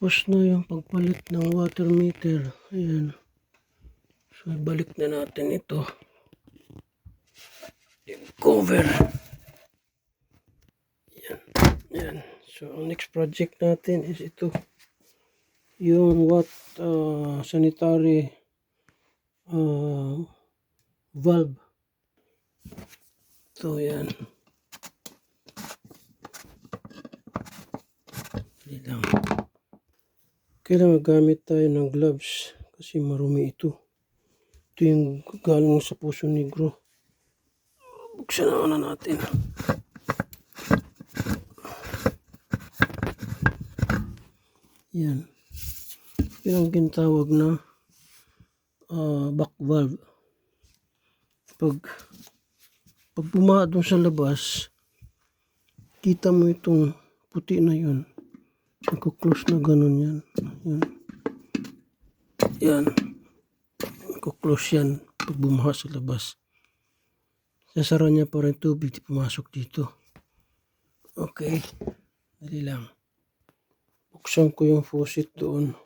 Tapos na yung pagpalit ng water meter. Ayan. So, ibalik na natin ito. Yung cover. Ayan. Ayan. So, ang next project natin is ito. Yung sanitary valve. So, ayan. Hindi lang. Kailangan magamit tayo ng gloves kasi marumi ito. Ito yung galing sa Puso Negro. Buksan na natin. Yan. Yan ang ginatawag na back valve. Pag bumaha doon sa labas, kita mo itong puti na yun. Nagko-close na ganun yan. Yan. Yan. Nagko-close yan pag bumaha sa labas. Sasara niya para yung tubig di pumasok dito. Okay. Dali lang. Buksan ko yung faucet doon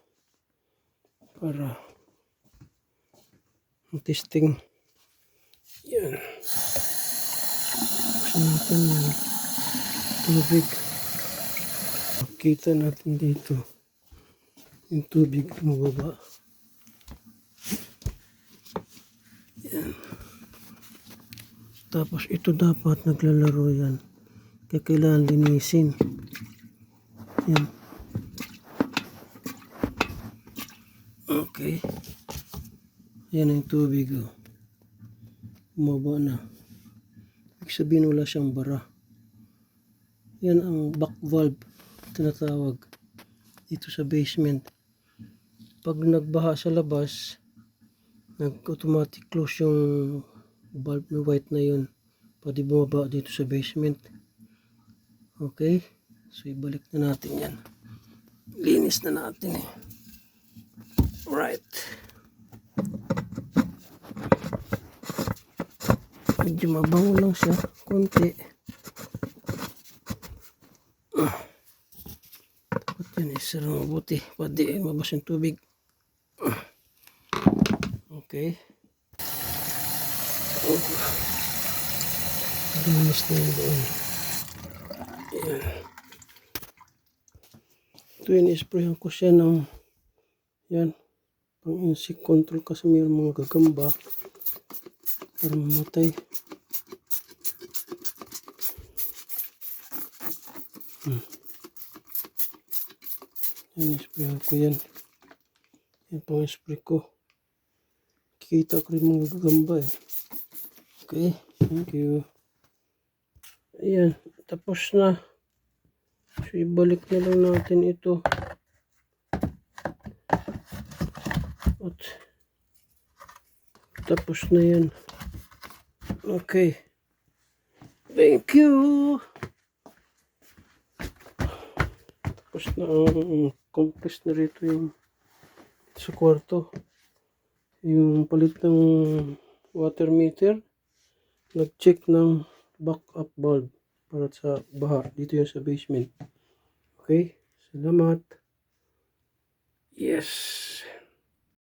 para testing. Yan. Buksan natin yung tubig. Kita natin dito yung tubig bumaba. Yan. Tapos ito dapat naglalaro yan. Kaya kailangan linisin. Yan. Okay. Yan ang tubig. Bumaba na. Ibig sabihin wala siyang bara. Yan ang back valve tinatawag dito sa basement. Pag nagbaha sa labas, nag-automatic close yung valve na white na yun. Pwede bumaba dito sa basement. Okay? So ibalik na natin yan. Linis na natin eh. Right. Medyo mabango lang siya. Konti. Dapat yan isara mabuti. Pwede mabas yung tubig. Okay. Linis na yun doon. Ayan. Ito yun, isprayan ko siya ng yan. Pang insect control kasi mayroon mga gagamba para mamatay. Yan, isprayan ko yan. Yan pang spray ko. Kita ko rin mga gagamba eh. Okay, thank you. Ayan, tapos na. So, ibalik na lang natin ito. At tapos na yan. Okay. Thank you. Tapos na ang compress na rito yung sa kwarto. Yung palit ng water meter. Nag-check ng backup valve para sa baha. Dito yung sa basement. Okay. Salamat. Yes.